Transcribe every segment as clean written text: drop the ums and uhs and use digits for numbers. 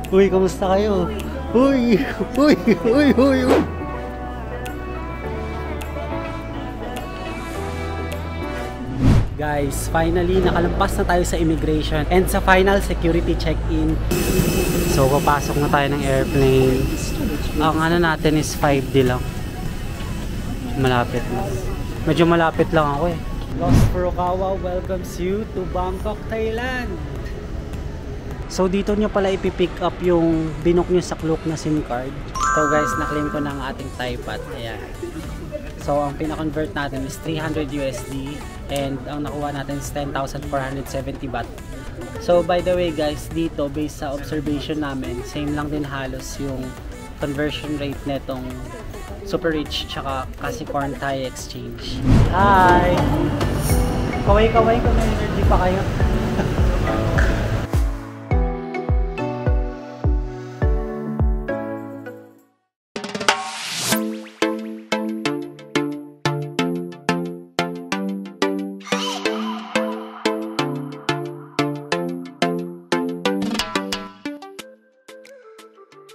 Uy, kamusta kayo? Uy! Uy! Uy! Uy! Uy! Guys, finally nakalampas na tayo sa immigration and sa final security check-in. So, papasok na tayo ng airplane. Ang ano natin is 5D lang. Malapit na. Medyo malapit lang ako eh. Lost Furukawa welcomes you to Bangkok, Thailand. So dito nyo pala ipipick up yung binook nyo sa Klook na SIM card. So guys, na-claim ko na ang ating Thaipat. Ayan. So ang pina-convert natin is 300 USD and ang nakuha natin is 10,470 baht. So by the way guys, dito based sa observation namin, same lang din halos yung conversion rate netong Super Rich tsaka Kasikorn Thai Exchange. Hi! Kaway-kaway kung may energy pa kayo.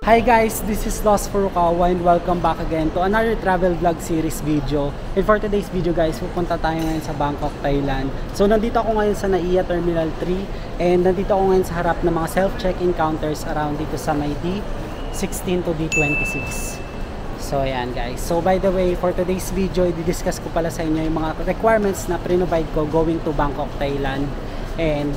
Hi guys, this is Lost Furukawa and welcome back again to another travel vlog series video. And for today's video guys, pupunta tayo ngayon sa Bangkok, Thailand. So nandito ako ngayon sa NAIA Terminal 3 and nandito ako ngayon sa harap ng mga self-check-in counters around dito sa may D16 to D26. So ayan guys. So by the way, for today's video, i-discuss ko pala sa inyo yung mga requirements na pre-provide ko going to Bangkok, Thailand. And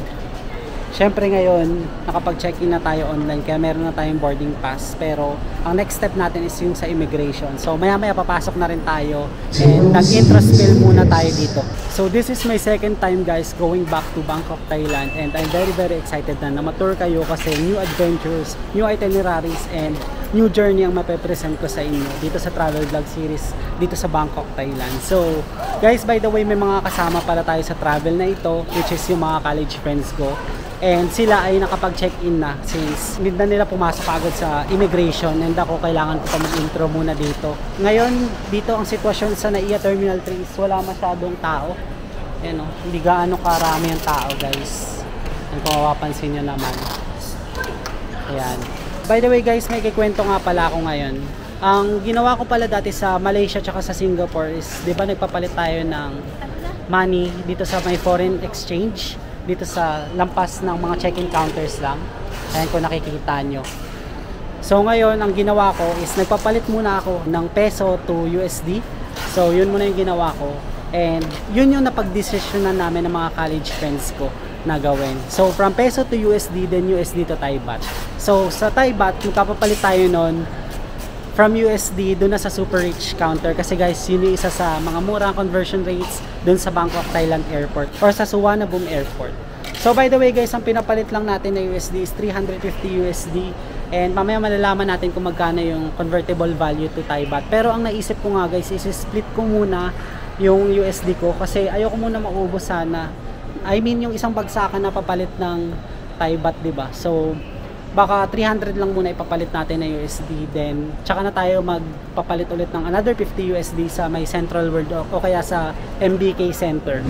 syempre ngayon, nakapag-check-in na tayo online kaya meron na tayong boarding pass. Pero ang next step natin is yung sa immigration. So maya-maya papasok na rin tayo and nag-interest fill muna tayo dito. So this is my second time guys going back to Bangkok, Thailand and I'm very excited na ma-tour kayo kasi new adventures, new itineraries and new journey ang mape-present ko sa inyo dito sa travel vlog series dito sa Bangkok, Thailand. So guys, by the way, may mga kasama pala tayo sa travel na ito which is yung mga college friends ko. And sila ay nakapag-check-in na since hindi na nila pumasok agad sa immigration and ako kailangan ko pa mag-intro muna dito. Ngayon, dito ang sitwasyon sa NAIA Terminal 3 is wala masyadong tao. Ayan o, hindi gaano karami ang tao guys. And kung mapapansin nyo naman. Ayan. By the way guys, may kikwento nga pala ako ngayon. Ang ginawa ko pala dati sa Malaysia tsaka sa Singapore is, di ba nagpapalit tayo ng money dito sa may foreign exchange? Dito sa lampas ng mga check-in counters lang. Ayan kung nakikita nyo. So ngayon, ang ginawa ko is nagpapalit muna ako ng peso to USD. So yun muna yung ginawa ko. And yun yung napag-desisyonan namin ng mga college friends ko na gawin. So from peso to USD, then USD to Thai baht. So sa Thai baht, magkapapalit tayo nun from USD doon na sa Super Rich counter kasi guys yun yung isa sa mga murang conversion rates doon sa Bangkok, Thailand Airport or sa Suvarnabhumi Airport. So by the way guys, ang pinapalit lang natin na USD is 350 USD and mamaya malalaman natin kung magkano yung convertible value to Thai baht. Pero ang naisip ko nga guys is split ko muna yung USD ko kasi ayoko muna maubos sana. I mean yung isang bagsakan na papalit ng Thai baht, diba? So baka 300 lang muna ipapalit natin na USD, then tsaka na tayo magpapalit ulit ng another 50 USD sa may Central World o kaya sa MBK Center.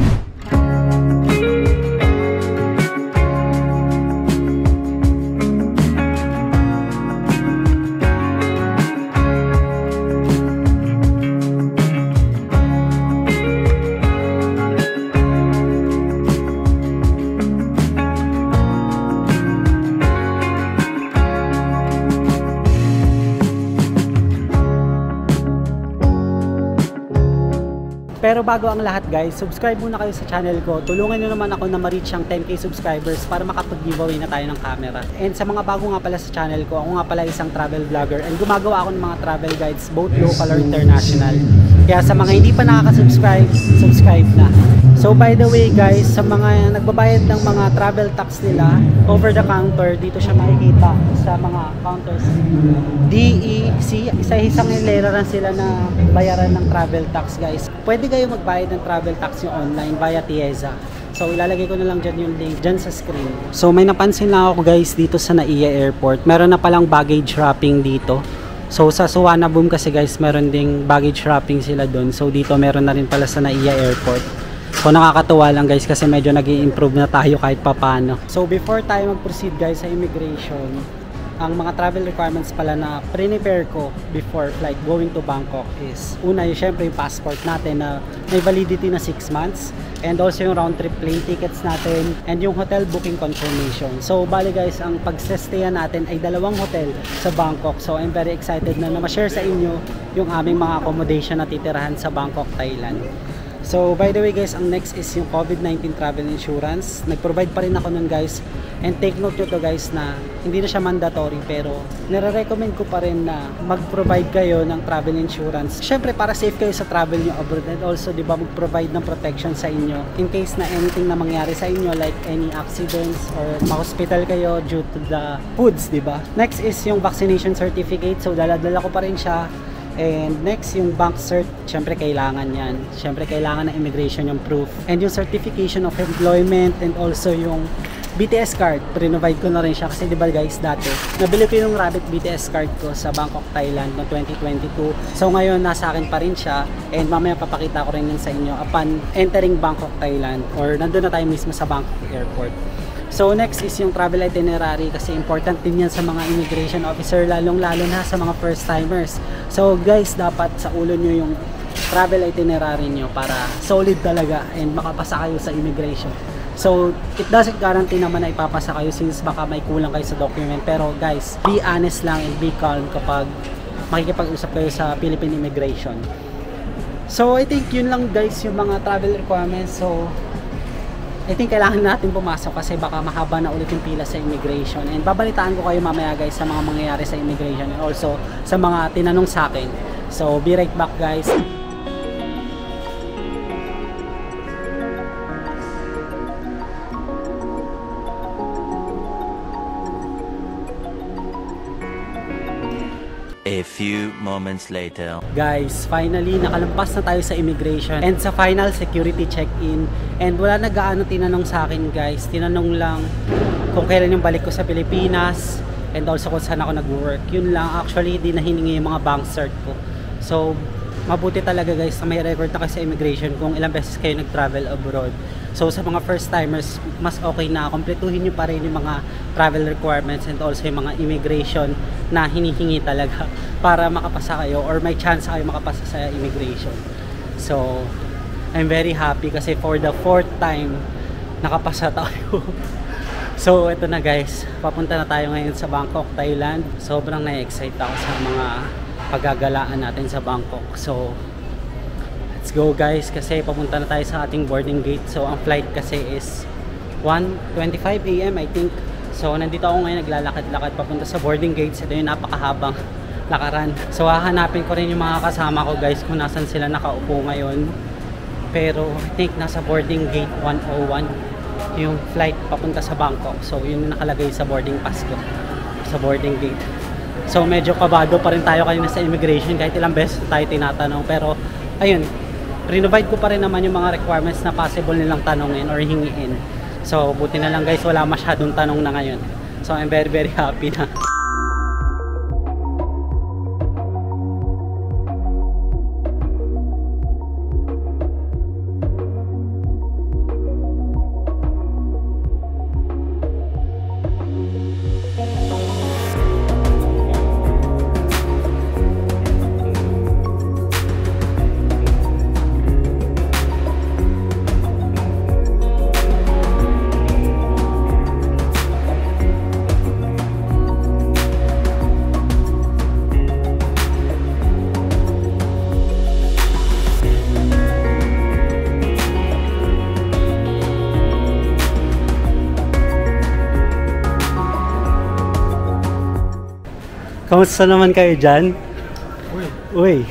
Pero bago ang lahat guys, subscribe muna kayo sa channel ko. Tulungan nyo naman ako na ma-reach ang 10k subscribers para makapag-giveaway na tayo ng camera. And sa mga bago nga pala sa channel ko, ako nga pala isang travel vlogger and gumagawa ako ng mga travel guides both local or international. Kaya sa mga hindi pa nakaka-subscribe, subscribe na. So by the way guys, sa mga nagbabayad ng mga travel tax nila over the counter, dito siya makikita sa mga counters. DEC, isa-isang hileraran sila na bayaran ng travel tax guys. Pwede kayo magbayad ng travel tax yung online via Tieza. So ilalagay ko na lang dyan yung link dyan sa screen. So may napansin lang ako guys dito sa NAIA Airport. Meron na palang baggage wrapping dito. So sa Suvarnabhumi kasi guys, meron ding baggage wrapping sila doon. So dito meron na rin pala sa NAIA Airport. So nakakatuwa lang guys kasi medyo nag-i-improve na tayo kahit papano. So before tayo mag-proceed guys sa immigration, ang mga travel requirements pala na prepare ko before flight going to Bangkok is una yung syempre yung passport natin na may validity na 6 months, and also yung round trip plane tickets natin, and yung hotel booking confirmation. So bali guys, ang pag-stayan natin ay 2 hotel sa Bangkok. So I'm very excited na ma-share sa inyo yung aming mga accommodation na titirahan sa Bangkok, Thailand. So by the way guys, ang next is yung COVID-19 travel insurance. Nag-provide pa rin ako nun guys, and take note nyo to guys na hindi na siya mandatory, pero nire-recommend ko pa rin na mag-provide kayo ng travel insurance. Syempre para safe kayo sa travel nyo abroad, and also di ba mag-provide ng protection sa inyo in case na anything na mangyari sa inyo, like any accidents or ma-hospital kayo due to the foods, di ba? Next is yung vaccination certificate. So dala-dala ko pa rin siya. And next, yung bank cert, syempre kailangan yan. Syempre kailangan ng immigration yung proof. And yung certification of employment, and also yung BTS card, provide ko na rin siya. Kasi diba guys, dati, nabili ko yung Rabbit BTS card ko sa Bangkok, Thailand no 2022. So ngayon, nasa akin pa rin siya. And mamaya papakita ko rin yun sa inyo upon entering Bangkok, Thailand. Or nandun na tayo mismo sa Bangkok Airport. So next is yung travel itinerary, kasi important din yan sa mga immigration officer, lalong-lalo na sa mga first timers. So guys, dapat sa ulo nyo yung travel itinerary nyo para solid talaga and makapasa kayo sa immigration. So it doesn't guarantee naman na ipapasa kayo since baka may kulang kayo sa document, pero guys, be honest lang and be calm kapag makikipag-usap kayo sa Philippine immigration. So I think yun lang guys yung mga travel requirements. So I think kailangan natin pumasok kasi baka mahaba na ulit yung pila sa immigration, and babalitaan ko kayo mamaya guys sa mga mangyayari sa immigration and also sa mga tinanong sa akin. So be right back guys. A few moments later. Guys, finally nakalampas na tayo sa immigration and sa final security check-in, and wala na gaano tinanong sa akin guys. Tinanong lang kung kailan yung balik ko sa Pilipinas, and also kung saan ako nag-work. Yun lang, actually hindi na hiningi yung mga bank cert ko. So mabuti talaga guys na may record na kayo sa immigration kung ilang beses kayo nag-travel abroad. So sa mga first timers, mas okay na kumpletuhin nyo pa rin yung mga travel requirements and also yung mga immigration na hinihingi talaga para makapasa kayo or may chance kayo makapasa sa immigration. So I'm very happy kasi for the 4th time nakapasa tayo. So ito na guys, papunta na tayo ngayon sa Bangkok, Thailand. Sobrang na-excite ako sa mga paggagalaan natin sa Bangkok. So let's go guys, kasi papunta na tayo sa ating boarding gate. So ang flight kasi is 1:25 AM I think. So nandito ako ngayon naglalakad-lakad papunta sa boarding gates. Ito yung napakahabang lakaran. So hahanapin ko rin yung mga kasama ko guys kung nasan sila nakaupo ngayon. Pero I think nasa boarding gate 101 yung flight papunta sa Bangkok. So yun yung nakalagay sa boarding pass ko, sa boarding gate. So medyo kabado pa rin tayo kanina sa immigration kahit ilang beses tayo tinatanong. Pero ayun, provide ko pa rin naman yung mga requirements na possible nilang tanongin or hingiin. So buti na lang guys, wala masyadong tanong na ngayon. So I'm very happy na. Kamusta naman kayo dyan? Uy.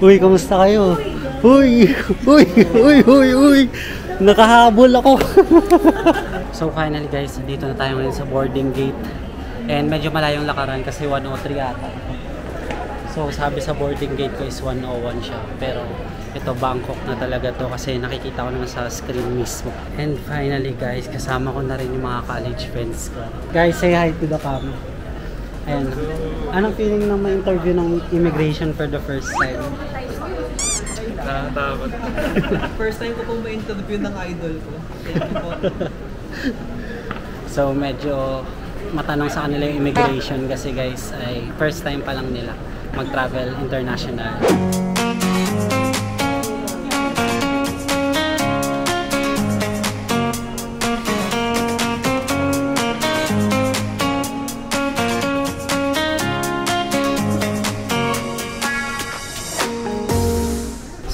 Uy, kamusta kayo? Uy. Nakahabol ako. So finally guys, dito na tayo ngayon sa boarding gate. And medyo malayong lakaran kasi 103 ata. So sabi sa boarding gate ko is 101 siya. Pero ito Bangkok na talaga to kasi nakikita ko naman sa screen mismo. And finally guys, kasama ko na rin yung mga college friends ko. Guys, say hi to the camera. Ayan. Anong feeling ng ma-interview ng immigration for the first time? Nakakatakot. First time ko po ma-interview ng idol ko. Thank you po. So medyo matanong sa kanila yung immigration kasi guys ay first time pa lang nila mag-travel international.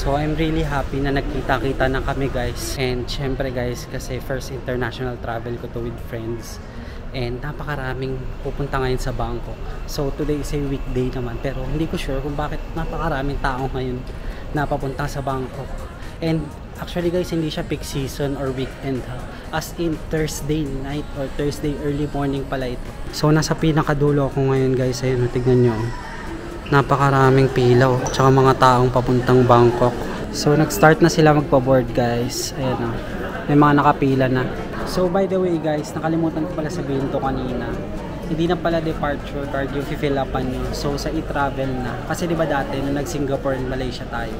So I'm really happy na nagkita-kita na kami guys. And syempre guys, kasi first international travel ko to with friends. And napakaraming pupunta ngayon sa Bangkok. So today is a weekday naman. Pero hindi ko sure kung bakit napakaraming tao ngayon na papunta sa Bangkok. And actually guys, hindi siya peak season or weekend ha. As in Thursday night or Thursday early morning pala ito. So nasa pinakadulo ako ngayon guys. Ayun, tignan nyo. Napakaraming pilaw tsaka mga taong papuntang Bangkok. So nag-start na sila magpa-board guys. Ayan o. May mga nakapila na. So by the way guys, nakalimutan ko pala sabihin to kanina. Hindi na pala departure card yung fill upan nyo. So sa e-travel na. Kasi diba dati nung nag-Singapore and Malaysia tayo,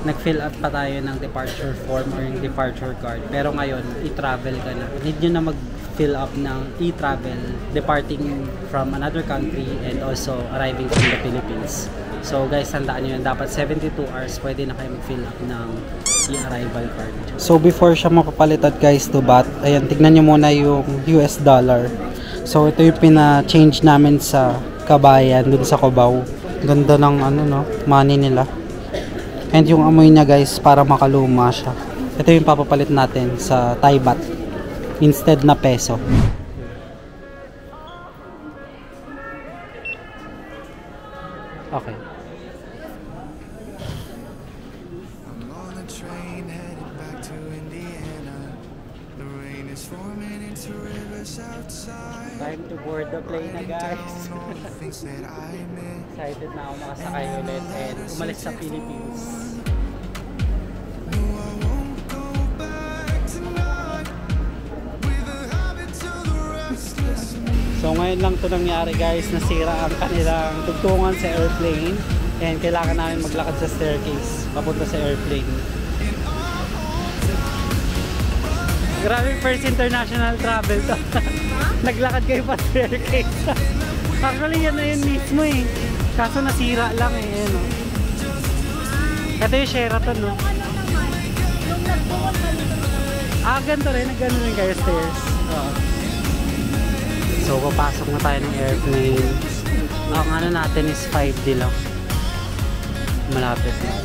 nag-fill up pa tayo ng departure form or yung departure card. Pero ngayon, e-travel ka na. Need nyo na mag-fill up ng e-travel departing from another country and also arriving from the Philippines. So guys, tandaan nyo yun. Dapat 72 hours pwede na kayo mag-fill up ng e-arrival card. So before siya mapapalitan guys to baht, ayan, tignan nyo muna yung US dollar. So ito yung pina-change namin sa kabayan dun sa Cubao. Ganda ng ano no, money nila. And yung amoy niya guys, para makaluma siya. Ito yung papapalit natin sa Thai baht instead na peso. Okay. Time to board the plane na guys. Excited na ako makasakay ulit and umalis sa Philippines. So ngayon lang ito nangyari guys, nasira ang kanilang tugtungan sa airplane and kailangan namin maglakad sa staircase papunta sa airplane. Grabe, first international travel to. Naglakad kayo pa staircase. Actually yan na yun mismo eh. Kaso nasira lang eh. No? Ito yung Sheraton no? Ganito rin. Nagano rin kayo stairs. So papasok na tayo ng airplane. Ang ano natin is 5D lang. Malapit na.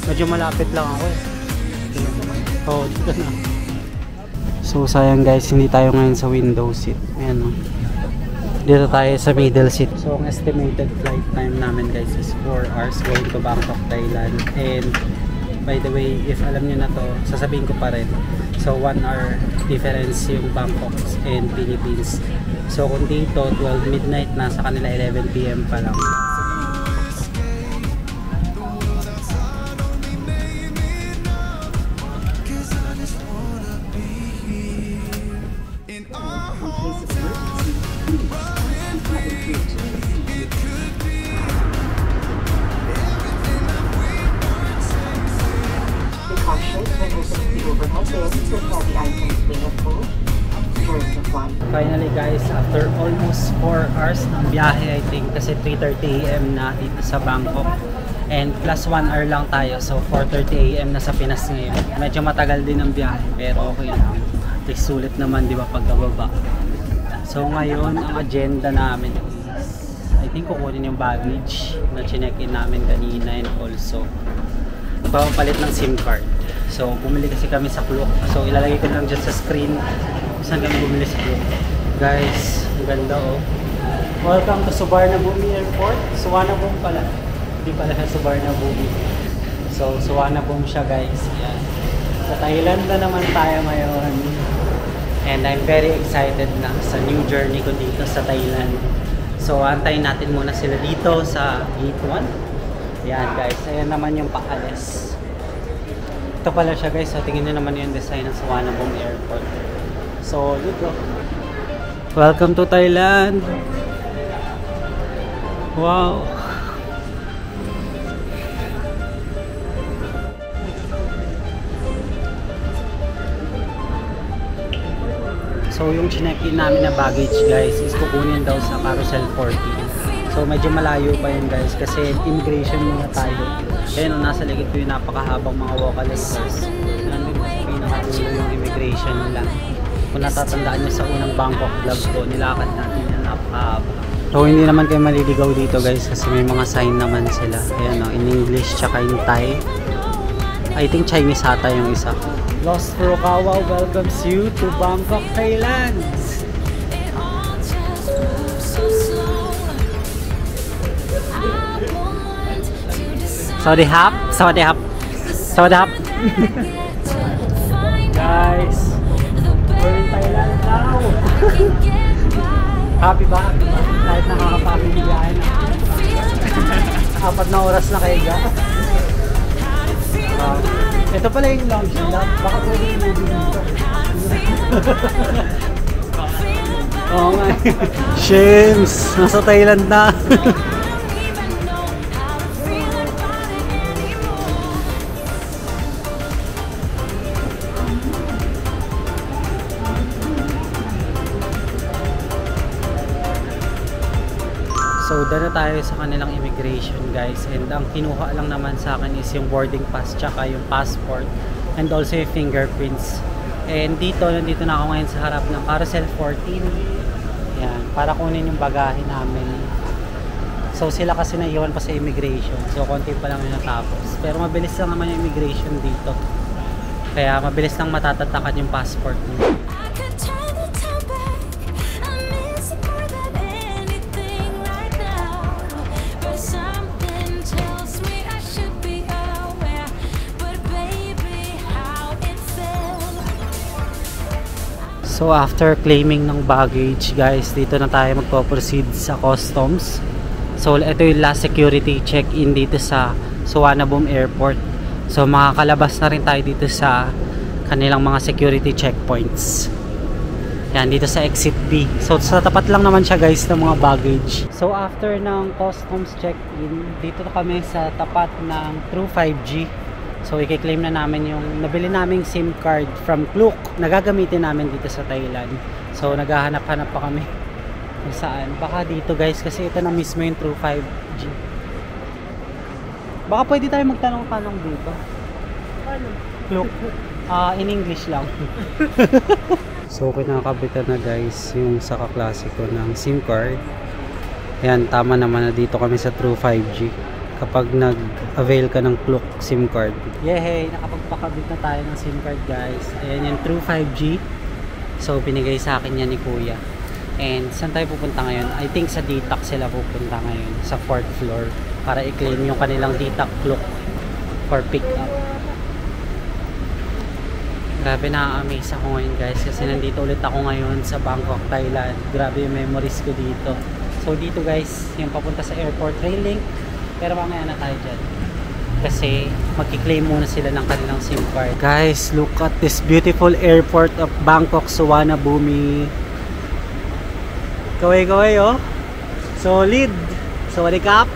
Medyo malapit lang ako eh. Oh, dito na. So sayang guys, hindi tayo ngayon sa window seat. Ayan o. Dito tayo sa middle seat. So ang estimated flight time namin guys is 4 hours going to Bangkok, Thailand. And by the way, if alam nyo na to, sasabihin ko pa rin. So 1 hour difference yung Bangkok and Philippines. So kung dito 12 midnight na, sa kanila 11 PM pa lang. Finally guys, after almost 4 hours ng biyahe I think, kasi 3:30 AM na dito sa Bangkok and plus 1 hour lang tayo, so 4:30 AM na sa Pinas ngayon. Medyo matagal din ang biyahe pero okay lang, at least sulit naman di ba pagkababa. So ngayon ang agenda namin is I think kukunin yung baggage na chinek-in namin kanina and also papapalit ng SIM card. So bumili kasi kami sa Klook, so ilalagay ko lang dyan sa screen saan kami bumili sa Klook. Guys, ang ganda oh. Welcome to Suvarnabhumi Airport. Suvarnabhumi pala, hindi pala sa Suvarnabhumi. So Suvarnabhumi siya guys. Yan. Sa Thailand na naman tayo ngayon and I'm very excited na sa new journey ko dito sa Thailand. So antayin natin muna sila dito sa gate 1. Yan guys, ayan naman yung paalis. Ito pala siya guys, so tingin nyo naman yung design ng Suvarnabhumi Airport. So dito, welcome to Thailand. Wow. So yung chinek-in namin na baggage guys is kukunin daw sa Carousel 14. So medyo malayo pa yun guys kasi immigration muna tayo. Kaya nung nasa likod ko yung napakahabang mga walk-a-letters. Nandun sa pinakadulo yung immigration nila. Kung natatandaan nyo sa unang Bangkok vlog ko, nilakad natin yung napakahaba. So hindi naman kayo maliligaw dito guys kasi may mga sign naman sila. Ayan o, in English tsaka in Thai. I think Chinese ata yung isa. Lost Furukawa welcomes you to Bangkok, Thailand. Sawadee-hap, sawadee-hap, sawadee-hap. Guys, we're in Thailand now. Happy ba? Kahit nakakapagod yung biyahe na. 4 na oras na kayo dyan. Ito pala yung lounge nila. Baka pwede yung movie dito. Oo nga. Shames! Nasa Thailand na. So, dala tayo sa kanilang immigration guys, and ang kinuha lang naman sa akin is yung boarding pass tsaka yung passport and also yung fingerprints. And nandito na ako ngayon sa harap ng Carousel 14. Yan, para kunin yung bagahe namin. So sila kasi naiwan pa sa immigration, so konti pa lang yung natapos, pero mabilis lang naman yung immigration dito, kaya mabilis lang matatatakan yung passport niyo. So after claiming ng baggage guys, dito na tayo magpo-proceed sa customs. So ito yung last security check-in dito sa Suvarnabhumi Airport. So makakalabas na rin tayo dito sa kanilang mga security checkpoints. Yan, dito sa exit B. So sa tapat lang naman siya guys ng mga baggage. So after ng customs check-in, dito na kami sa tapat ng True 5G. So i-claim na namin yung nabili naming SIM card from Klook na gagamitin namin dito sa Thailand. So naghahanap-hanap pa kami kung saan. Baka dito guys kasi ito na mismo yung True 5G. Baka pwede tayo magtanong-tanong dito. Ano? Klook. In English lang. So kinakabitan na guys yung sa kaklase ko ng SIM card. Ayan, tama naman na dito kami sa True 5G kapag nag-avail ka ng Klook SIM card. Yehey! Nakapagpakabit na tayo ng SIM card guys. Ayan yung True 5G. So binigay sa akin yan ni Kuya. And saan tayo pupunta ngayon? I think sa DTAC sila pupunta ngayon, sa 4th floor, para i-claim yung kanilang DTAC Klook for pick up. Grabe, na-amaze ako ngayon guys kasi nandito ulit ako ngayon sa Bangkok, Thailand. Grabe yung memories ko dito. So dito guys, yung papunta sa airport rail link. Pero mamaya na tayo dyan kasi magki-claim muna sila ng kanilang SIM card. Guys, look at this beautiful airport of Bangkok, Suvarnabhumi. Kaway-kaway oh. Solid. Sawadee-kap.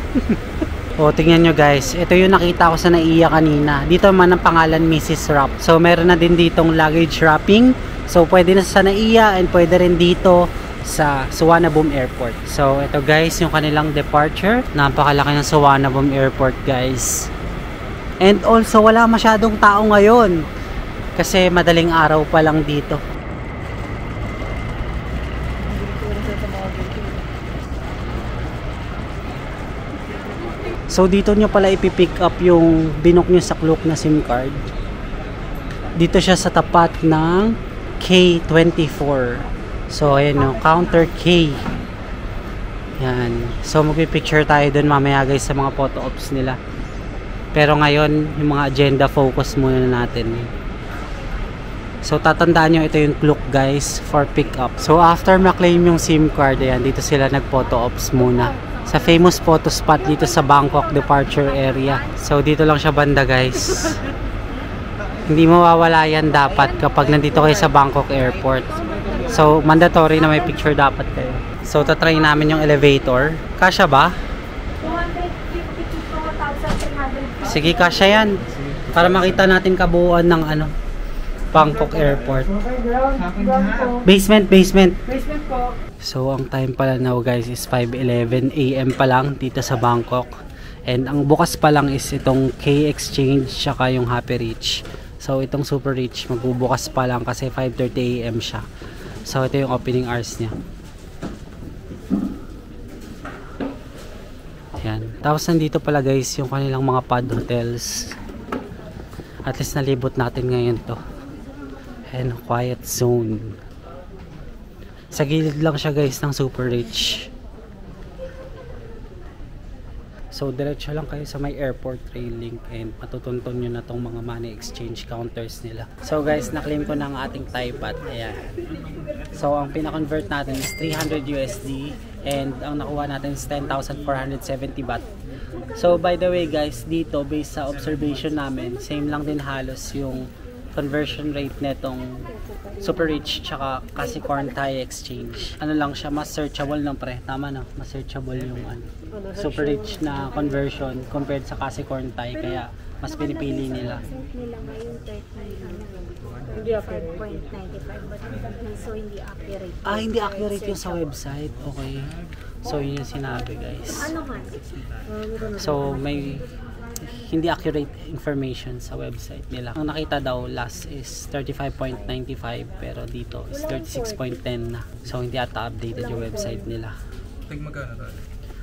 O, tingnan nyo guys. Ito yung nakita ko sa NAIA kanina. Dito naman ang pangalan Mrs. Wrap. So meron na din ditong luggage wrapping. So pwede na sa NAIA and pwede rin dito sa Suvarnabhumi Airport. So ito guys yung kanilang departure. Napakalaki ng Suvarnabhumi Airport guys. And also wala masyadong tao ngayon kasi madaling araw pa lang dito. So dito nyo pala ipipick up yung binook nyo sa Klook na SIM card. Dito siya sa tapat ng K24. So ayan o, counter K. Yan. So magpipicture tayo dun mamaya guys sa mga photo ops nila. Pero ngayon yung mga agenda focus muna natin. So tatandaan nyo ito yung Klook guys for pick up. So after ma-claim yung SIM card, ayan, dito sila nag photo ops muna sa famous photo spot dito sa Bangkok departure area. So dito lang siya banda guys. Hindi mawawala yan dapat kapag nandito kayo sa Bangkok Airport. So mandatory na may picture dapat kayo. So tatry namin yung elevator. Kasya ba? 250 to 1,300. Sige, kasya yan. Para makita natin kabuuan ng ano, Bangkok Airport. Basement. So, ang time pala now guys is 5:11 AM pa lang dito sa Bangkok. And ang bukas pa lang is itong K-Exchange tsaka yung Happy Reach. So, itong Super Reach magbubukas pa lang kasi 5:30 AM siya. So, ito yung opening hours niya. Yan. Tapos nandito pala guys yung kanilang mga pad hotels. At least nalibot natin ngayon to. And quiet zone. Sa gilid lang siya guys ng Super Rich. So diretso lang kayo sa may airport railing and matutuntun nyo na tong mga money exchange counters nila. So guys, na-claim ko na ang ating Thai baht. Ayan. So ang pina-convert natin is 300 USD and ang nakuha natin is 10,470 baht. So by the way guys, dito based sa observation namin, same lang din halos yung conversion rate netong Super Rich tsaka Kasikorn Thai Exchange. Ano lang siya, mas searchable ng pre. Tama no? Mas searchable yung Super Rich na conversion compared sa Kasikorn Thai, kaya mas pinipili nila. Nila ngayon 35.95 so hindi accurate. Hindi accurate yung sa website. Okay. So yun yung sinabi guys. Ano man? So may hindi accurate information sa website nila. Ang nakita daw last is 35.95 pero dito is 36.10 na. So hindi ata updated yung website nila.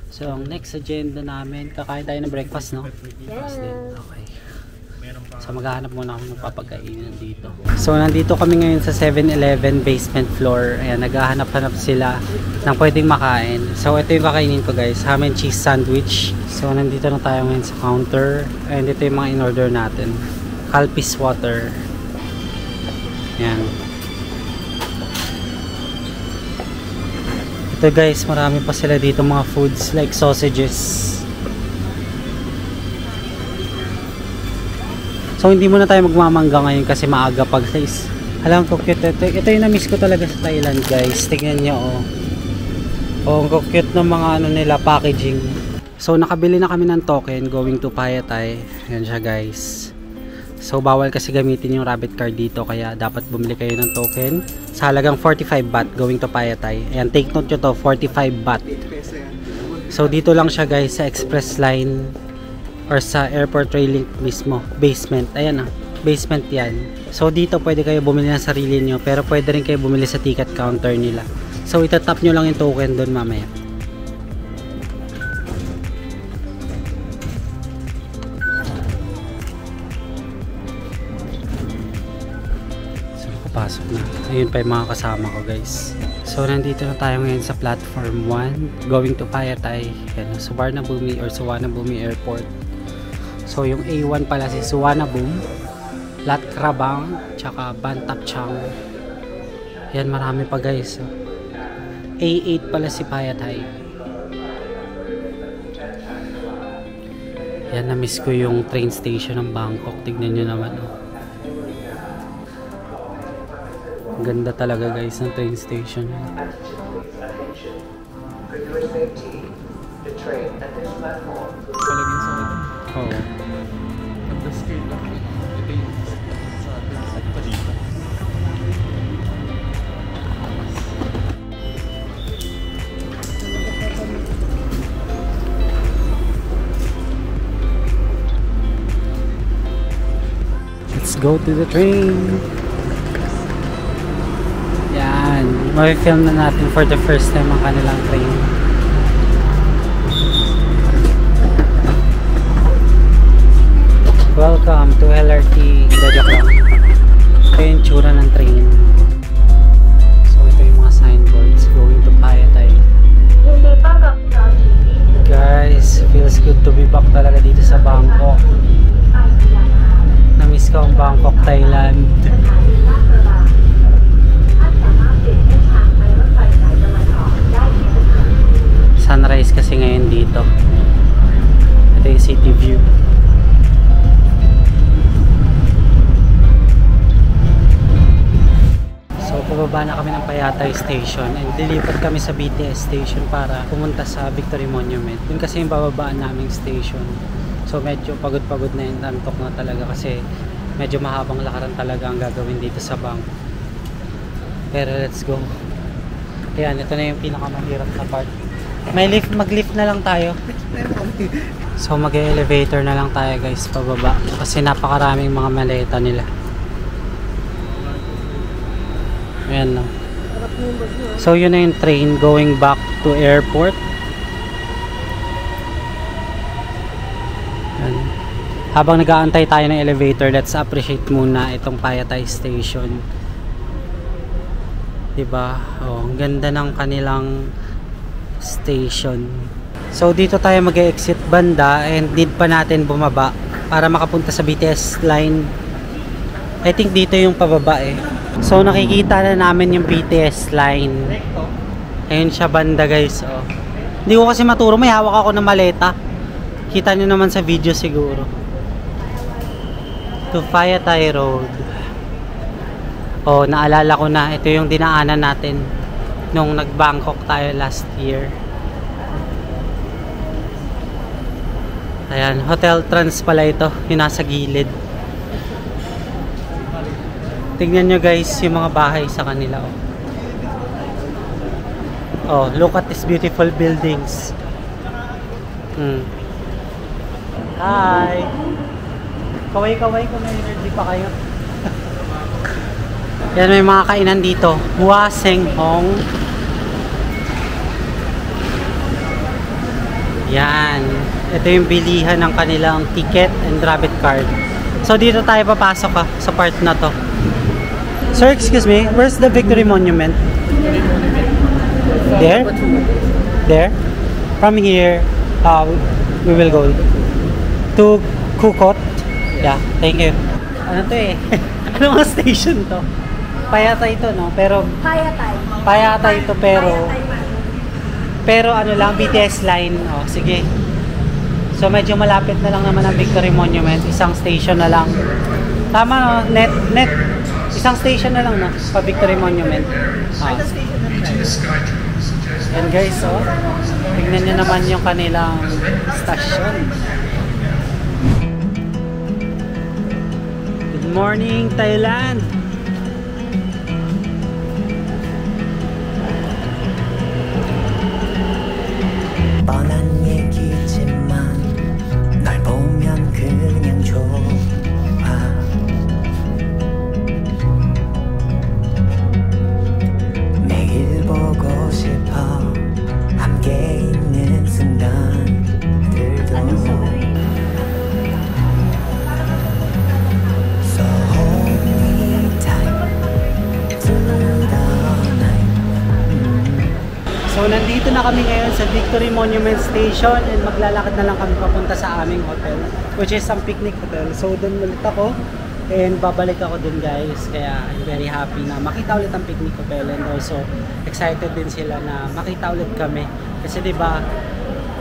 So ang next agenda namin, kakain tayo ng breakfast, no? Breakfast din. Okay. So maghahanap muna kami ng papagkainan dito. So nandito kami ngayon sa 7-Eleven basement floor. Ayan, naghahanap-hanap sila ng pwedeng makain. So ito yung kakainin ko guys, ham and cheese sandwich. So nandito na tayo ngayon sa counter. And ito yung mga in-order natin. Calpis water. Ayan. Ito guys, marami pa sila dito mga foods like sausages. So hindi muna tayo magmamangga ngayon kasi maaga pag guys. Alam ko cute ito yung na-miss ko talaga sa Thailand guys. Tingnan nyo oh. Oh, ang cute ng mga nila packaging. So nakabili na kami ng token going to Phayatay. Yan siya guys. So bawal kasi gamitin yung rabbit card dito kaya dapat bumili kayo ng token sa halagang 45 baht going to Phayatay. Ayan, take note nyo to, 45 baht. So dito lang siya guys sa express line or sa airport railing mismo, basement. Ayan basement yan. So dito pwede kayo bumili ng sarili nyo pero pwede rin kayo bumili sa ticket counter nila. So itatap nyo lang yung token doon mamaya. So nakapasok na. Ayun pa yung mga kasama ko guys. So nandito na tayo ngayon sa platform 1 going to Phayatay. Yan, Suvarnabhumi or Suvarnabhumi Airport. So yung A1 pala si Suvarnabhumi, Lat Krabang, tsaka Bantapchang. Yan, marami pa guys. A8 pala si Phayatay. Yan, na-miss ko yung train station ng Bangkok. Tignan nyo naman oh. Ganda talaga guys ng train station. Palagin sa akin. Oo. Ganda scale lang. Ito yung sa atin. Saan pa dito? Let's go to the train. Yan. Ma-film na natin for the first time ang kanilang train. Welcome to LRT Dadaklang. Ito yung tsura ng train. So ito yung mga signboards going to Phayatay. Guys, feels good to be back talaga dito sa Bangkok. Na-miss ko ang Bangkok, Thailand. Sunrise kasi ngayon dito. Ito yung city view. So pababa na kami ng Phayatay Station and lilipat kami sa BTS station para pumunta sa Victory Monument. Yun kasi yung bababaan naming station. So medyo pagod-pagod na yun, antok na talaga kasi Medyo mahabang lakaran talaga ang gagawin dito sa bank. Pero let's go. Ayan, ito na yung pinakamahirap na part. May lift, mag-lift na lang tayo. So mag-elevator na lang tayo guys, pababa. Kasi napakaraming mga maleta nila. Ayan na. So yun na yung train going back to airport. Ayan. Habang nag-aantay tayo ng elevator, let's appreciate muna itong Payatay Station. Diba? Oh, ang ganda ng kanilang station. So dito tayo mag-exit banda and need pa natin bumaba para makapunta sa BTS line. I think dito yung pababa eh. So nakikita na namin yung BTS line. Ayun siya banda guys. Oh. Hindi ko kasi maturo, may hawak ako ng maleta. Kita nyo naman sa video siguro. To Payatay Road. Oh, naalala ko na. Ito yung dinaanan natin nung nag-Bangkok tayo last year. Ayan, Hotel Trans pala ito. Yung nasa gilid. Tingnan nyo guys yung mga bahay sa kanila. Oh, look at these beautiful buildings. Hi! Kaway-kaway kung may energy pa kayo. Yan, may mga kainan dito. Hua Seng Hong. Yan. Ito yung bilihan ng kanilang ticket and rabbit card. So dito tayo papasok sa part na to. Sir, excuse me, where's the Victory Monument? There? There? From here, we will go to Kukot. Yeah, thank you. Ano to eh? Ano mga station to? Payatay to, no? Pero Payatay to, pero ano lang, BTS line. Oh, sige. So medyo malapit na lang naman ang Victory Monument. Isang station na lang. Tama, no? Net. Isang station na lang, no? Pa Victory Monument. And guys, oh, tignan nyo naman yung kanilang station. Good morning, Thailand! 뻔한 얘기지만 널 보면 그냥 좋아 매일 보고 싶어 함께 있는 순간들도 So hold me tight through the night. So nandito na kami ngayon sa Victory Monument Station and maglalakad na lang kami papunta sa aming hotel, which is ang Picnic Hotel. So doon ulit ako and babalik ako dun guys, kaya I'm very happy na makita ulit ang Picnic Hotel and also excited din sila na makita ulit kami. Kasi diba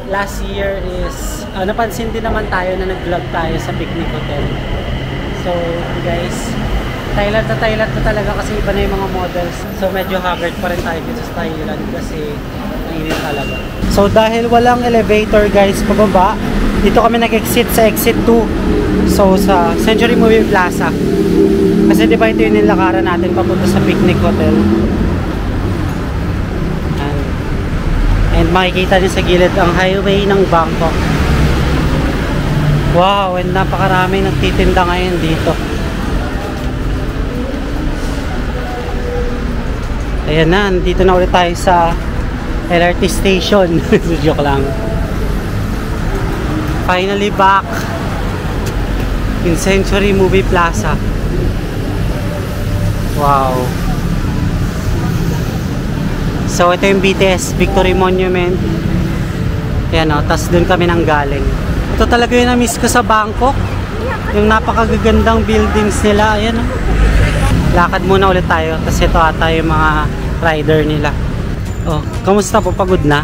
last year is napansin din naman tayo na nag-vlog tayo sa Picnic Hotel. So guys, Thailand na talaga kasi iba na yung mga models. So medyo haggard pa rin tayo dito sa Thailand kasi mainit talaga. So dahil walang elevator guys pababa, dito kami nag-exit sa exit 2. So sa Century Movie Plaza. Kasi diba ito yung nilakaran natin papunta sa Picnic Hotel. And makikita niyo sa gilid ang highway ng Bangkok. Wow, and napakaraming nagtitinda ngayon dito. Ayan na, dito na ulit tayo sa LRT station. Joke lang. Finally back in Century Movie Plaza. Wow. So ito yung BTS Victory Monument. Ayan o, tas dun kami nang galing. Ito talaga yung na-miss ko sa Bangkok. Yung napakagagandang buildings nila. Ayan o. Lakad muna ulit tayo. Tas ito ata yung mga rider nila. Oh, kamusta po? Pagod na?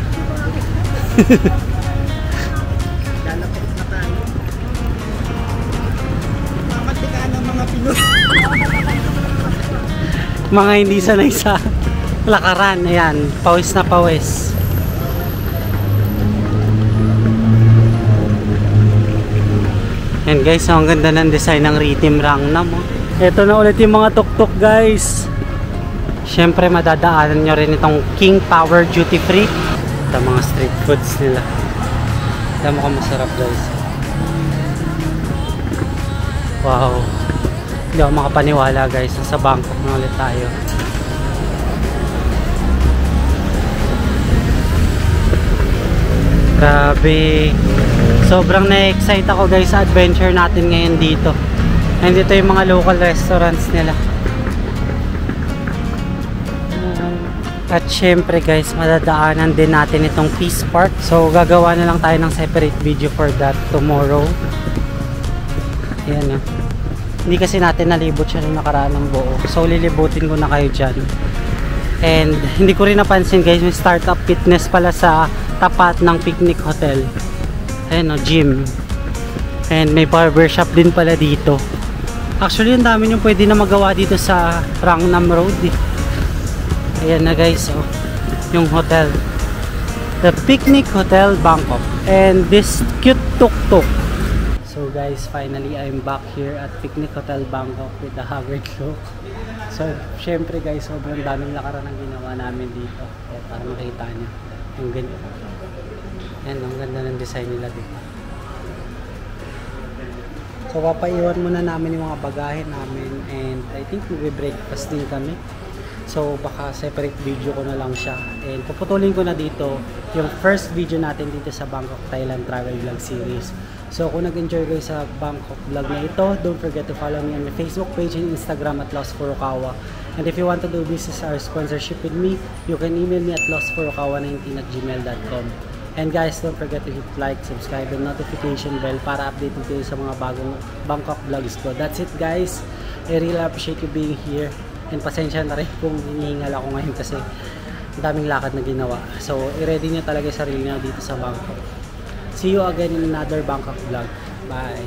Mga hindi sanay sa lakaran. Ayan, pawis na pawis. And guys, ang ganda ng design ng Rhythm Rangnam. Oh. Ito na ulit yung mga tuk-tuk guys. Siyempre madadaanan nyo rin itong King Power Duty Free. Ito mga street foods nila. Ito mo masarap guys. Wow. Hindi ako makapaniwala guys. Nasa Bangkok na ulit tayo. Grabe. Sobrang na-excite ako guys sa adventure natin ngayon dito. And ito yung mga local restaurants nila. At syempre guys, madadaanan din natin itong Peace Park. So gagawa na lang tayo ng separate video for that tomorrow. Ayan. Hindi kasi natin nalibot siya nung nakaraan ng buo. So lilibutin ko na kayo dyan. And hindi ko rin napansin guys, may startup fitness pala sa tapat ng Picnic Hotel. Ayan o, gym. And may barbershop din pala dito. Actually, ang dami nyo pwede na magawa dito sa Rangnam Road eh. Ayan na guys, oh, yung hotel. The Picnic Hotel Bangkok. And this cute tuk-tuk. So guys, finally I'm back here at Picnic Hotel Bangkok with the haggard look. So, syempre guys, sobrang daming lakaran ang ginawa namin dito. Kaya para makita nyo. Yung ganda. Ayan, ang ganda ng design nila dito. So papaiwan muna namin yung mga bagahe namin and I think magbe-breakfast din kami. So baka separate video ko na lang siya. And puputulin ko na dito yung first video natin dito sa Bangkok, Thailand Travel Vlog Series. So kung nag-enjoy kayo sa Bangkok vlog na ito, don't forget to follow me on my Facebook page and Instagram at Lost Furukawa. And if you want to do business or sponsorship with me, you can email me at lostfurukawa19@gmail.com. And guys, don't forget to hit like, subscribe, and notification bell para updated kayo sa mga bagong Bangkok vlogs ko. That's it guys. I really appreciate you being here. And pasensya na rin kung hinihingal ako ngayon kasi daming lakad na ginawa. So, i-ready nyo talaga yung sarili nyo dito sa Bangkok. See you again in another Bangkok vlog. Bye!